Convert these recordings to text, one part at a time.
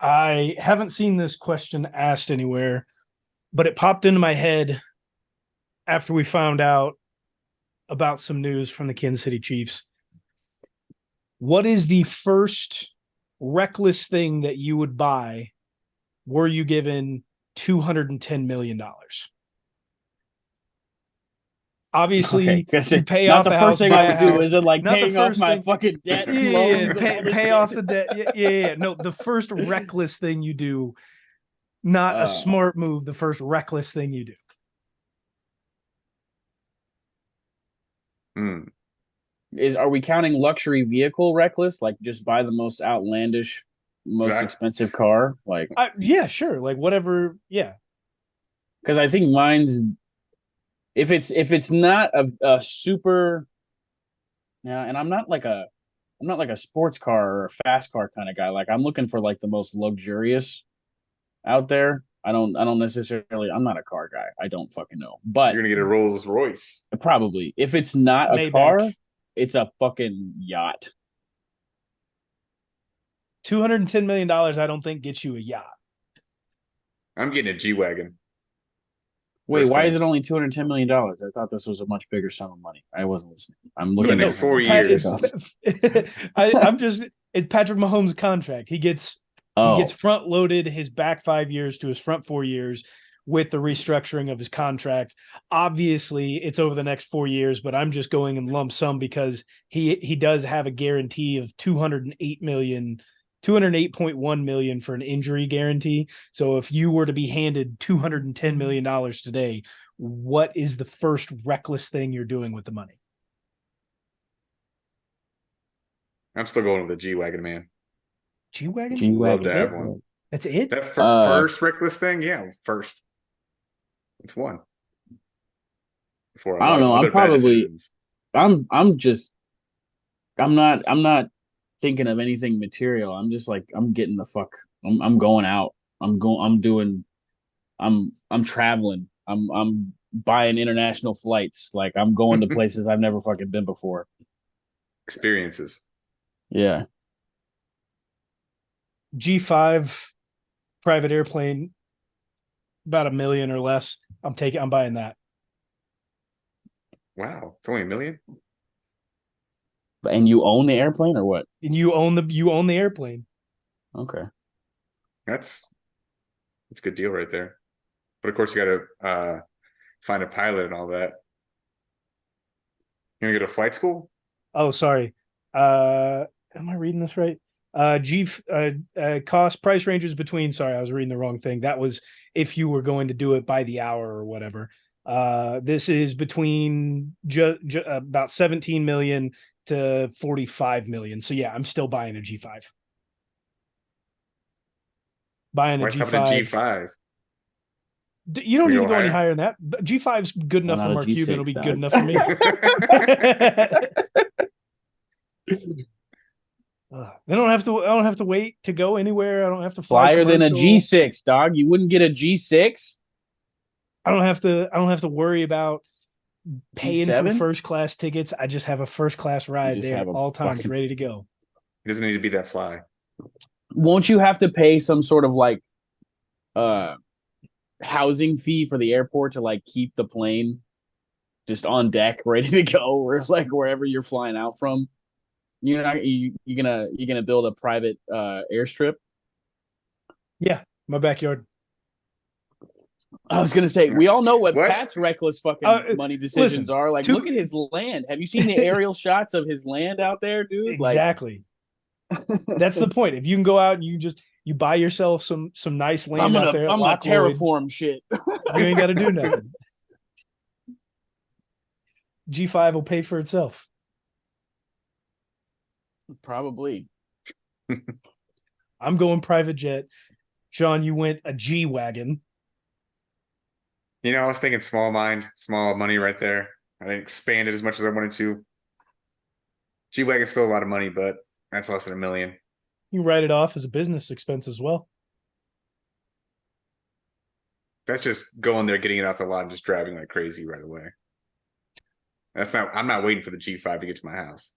I haven't seen this question asked anywhere, but it popped into my head after we found out about some news from the Kansas City Chiefs. What is the first reckless thing that you would buy were you given $210 million? Okay, Obviously, guess you it. pay Not off the a first house, thing I buy a would do house. is it like Not the paying off first my thing. fucking debt, Yeah, loans, and all this pay shit. off the debt. Yeah. No, the first reckless thing you do, not a Uh, smart move. The first reckless thing you do. Hmm. are we counting luxury vehicle reckless? Like just buy the most outlandish, most Zach, expensive car? Like Yeah, sure. Like whatever. Yeah. because I think mine's if it's not a super now, and I'm not like a sports car or a fast car kind of guy. Like I'm looking for like the most luxurious out there. I don't necessarily I'm not a car guy. I don't fucking know. But you're gonna get a Rolls Royce. probably if it's not a car, Maybach. it's a fucking yacht. $210 million, I don't think gets you a yacht. I'm getting a G wagon. Wait, First why is thing it only $210 million? I thought this was a much bigger sum of money. I wasn't listening. I'm for the Yeah, looking no, at next how much 4 years. I'm just it's Patrick Mahomes' contract. He gets Oh, front loaded his back 5 years to his front 4 years with the restructuring of his contract. Obviously, it's over the next 4 years, but I'm just going in lump sum because he does have a guarantee of 208.1 million for an injury guarantee. So if you were to be handed $210 million today, what is the first reckless thing you're doing with the money? I'm still going with the G wagon, man. G wagon? G Love to That's have it. wagon. one. That's it. That Uh, first reckless thing, yeah, first. It's one for a I don't lot of know. other bad decisions. I'm just I'm not thinking of anything material. I'm just like I'm getting the fuck. I'm going out. I'm doing. I'm traveling. I'm buying international flights. Like I'm going to places I've never fucking been before. Experiences. Yeah. G5 private airplane, about a million or less. I'm buying that. Wow, it's only a million. And you own the airplane or what? And you own the airplane. Okay. That's a good deal right there. But of course, you got to find a pilot and all that. You're gonna go to flight school? Oh, sorry. Am I reading this right? G cost price ranges between. Sorry, I was reading the wrong thing. That was if you were going to do it by the hour or whatever. This is between about 17 million to 45 million. So yeah, I'm still buying a G5. Buying a Why stop at a G G5. five? You don't We need to go go any higher. higher than that. G5's good Why enough for not a Mark Cuban. It'll G6, be good dog? enough for me. They don't have to. I don't have to wait to go anywhere. I don't have to fly Flyer than a commercial. G6, dog. You wouldn't get a G6? I don't have to. I don't have to worry about paying for G7? first class tickets. I just have a first class You ride just there have at a all times, fucking. ready to go. It doesn't need to be that fly. Won't you have to pay some sort of like uh housing fee for the airport to like keep the plane just on deck, ready to go, or like wherever you're flying out from? You're gonna build a private airstrip. Yeah, my backyard. I was gonna say we all know what What? Pat's reckless Uh, fucking money decisions listen, are. Like, look two at his land. Have you seen the aerial shots of his land out there, dude? Like, exactly. That's the point. If you can go out and you buy yourself some nice I'm land out gonna there at I'm gonna Lock Lloyd, terraform shit. you ain't got to do nothing. G5 will pay for itself. Probably. I'm going private jet. Sean, you went a G wagon. I was thinking small mind, small money right there. I didn't expand it as much as I wanted to. G wagon's still a lot of money, but that's less than a million. You write it off as a business expense as well. That's just going there, getting it off the lot, and just driving like crazy right away. I'm not waiting for the G5 to get to my house.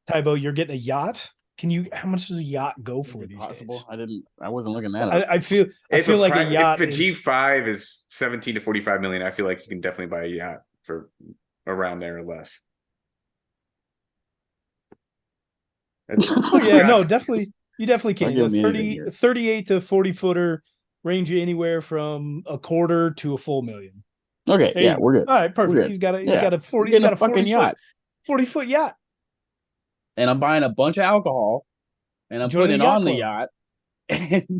Tybo, you're getting a yacht. how much does a yacht go Is for it these possible? days? I wasn't looking that up. I feel like a yacht if a is G5 is 17 to 45 million, I feel like you can definitely buy a yacht for around there or less. oh yeah, no, Yachts- definitely you definitely Not can. giving A me anything here. 38 to 40 footer range anywhere from a quarter to a full million. Okay, There yeah, you we're good. All right, We're perfect. good. He's got a Yeah, I'm 40 getting a fucking 40 yacht, 40-foot yacht. and I'm buying a bunch of alcohol, and I'm Joining putting the it yacht on the club. yacht,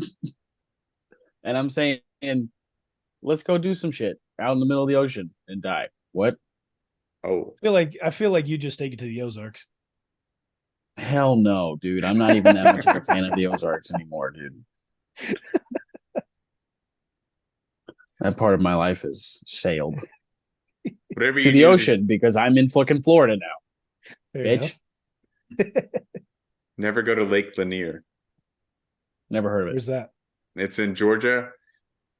and I'm saying, let's go do some shit out in the middle of the ocean and die. What? Oh, I feel like you just take it to the Ozarks. Hell no, dude. I'm not even that much of a fan of the Ozarks anymore, dude. That part of my life has sailed whatever to you the do, ocean because I'm in fucking Florida now, There you bitch. never go to Lake Lanier. Never heard of it. Where's that? It's in Georgia.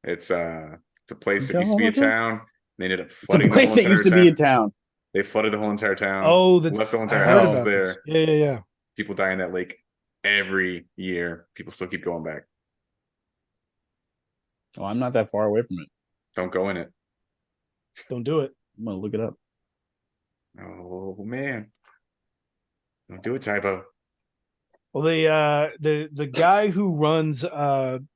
It's a place that used to be a Georgia? town. They ended up It's a flooding the place whole that entire used to town. be a town. They flooded the whole entire town. Oh, left the whole I entire heard houses about this. there. Yeah. People die in that lake every year. People still keep going back. Oh, I'm not that far away from it. Don't go in it. Don't do it. I'm gonna look it up. Oh man. Don't do it, Typo. Well, the guy who runs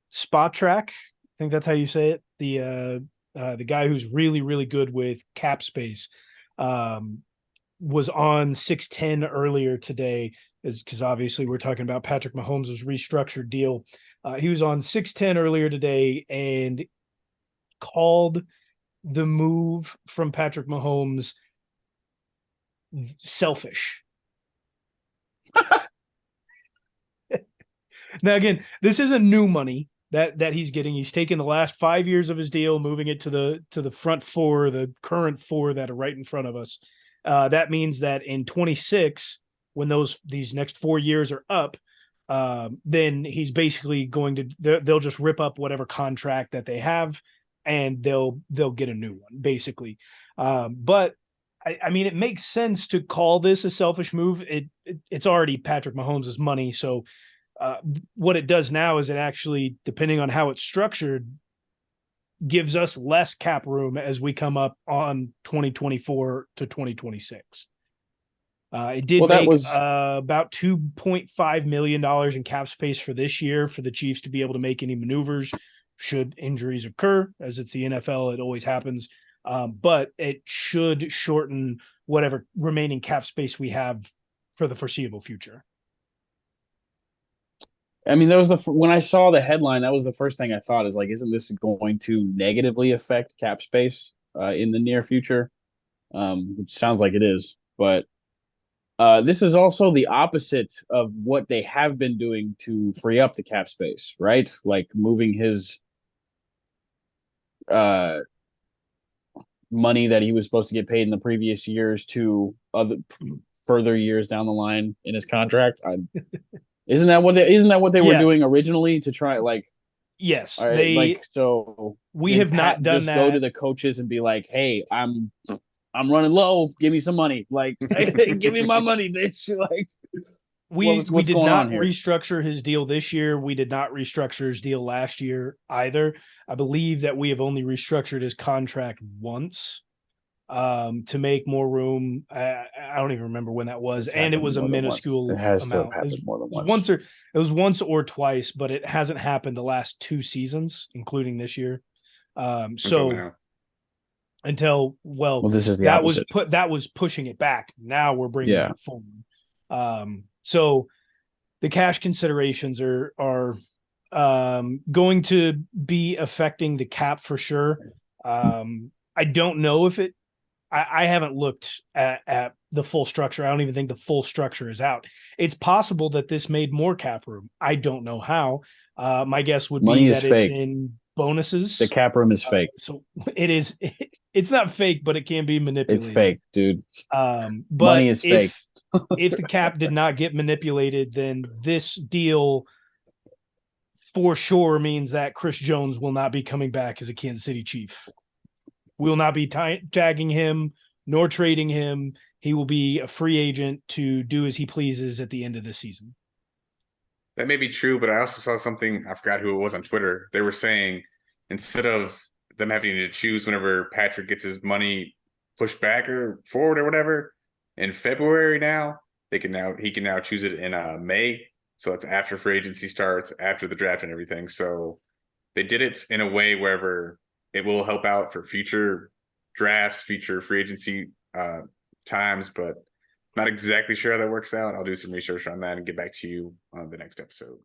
Spot Track, I think that's how you say it. The guy who's really good with cap space, was on 610 earlier today, is because obviously we're talking about Patrick Mahomes' restructured deal. He was on 610 earlier today and called the move from Patrick Mahomes selfish. Now, again, this isn't new money that he's getting. He's taken the last 5 years of his deal, moving it to the front four, the current four that are right in front of us. That means that in 26, when these next 4 years are up, then he's basically going to they'll just rip up whatever contract that they have, and they'll get a new one, basically. But I mean, it makes sense to call this a selfish move. It's already Patrick Mahomes' money, so what it does now is it actually, depending on how it's structured, gives us less cap room as we come up on 2024 to 2026. It did make about $2.5 million in cap space for this year for the Chiefs to be able to make any maneuvers should injuries occur. As it's the NFL, it always happens. But it should shorten whatever remaining cap space we have for the foreseeable future. I mean, that was when I saw the headline, that was the first thing I thought is like, isn't this going to negatively affect cap space in the near future? Which sounds like it is, but this is also the opposite of what they have been doing to free up the cap space, right? Like moving his money that he was supposed to get paid in the previous years to other further years down the line in his contract. Isn't that what they were doing originally to try like? Yes, we have not done just that. Go to the coaches and be like, "Hey, I'm running low. Give me some money. Like, give me my money, bitch." Like, we did not restructure his deal this year. We did not restructure his deal last year either. I believe that we have only restructured his contract once to make more room. I don't even remember when that was, and it was a minuscule amount. It was once or twice, but it hasn't happened the last 2 seasons, including this year. Until this is the that opposite. that was pushing it back. Now we're bringing it forward. So the cash considerations are going to be affecting the cap for sure. I don't know if I haven't looked at the full structure. I don't even think the full structure is out. It's possible that this made more cap room. I don't know how. My guess would be that it's in bonuses. The cap room is fake. So it is. It's not fake, but it can be manipulated. It's fake, dude. But money is fake. If the cap did not get manipulated, then this deal for sure means that Chris Jones will not be coming back as a Kansas City Chief. We will not be tagging him nor trading him. He will be a free agent to do as he pleases at the end of the season. That may be true, but I also saw something, I forgot who it was on Twitter. They were saying instead of them having to choose whenever Patrick gets his money pushed back or forward or whatever in February now, he can now choose it in May. So it's after free agency starts, after the draft and everything. So they did it in a way wherever it will help out for future drafts, future free agency times, but not exactly sure how that works out. I'll do some research on that and get back to you on the next episode.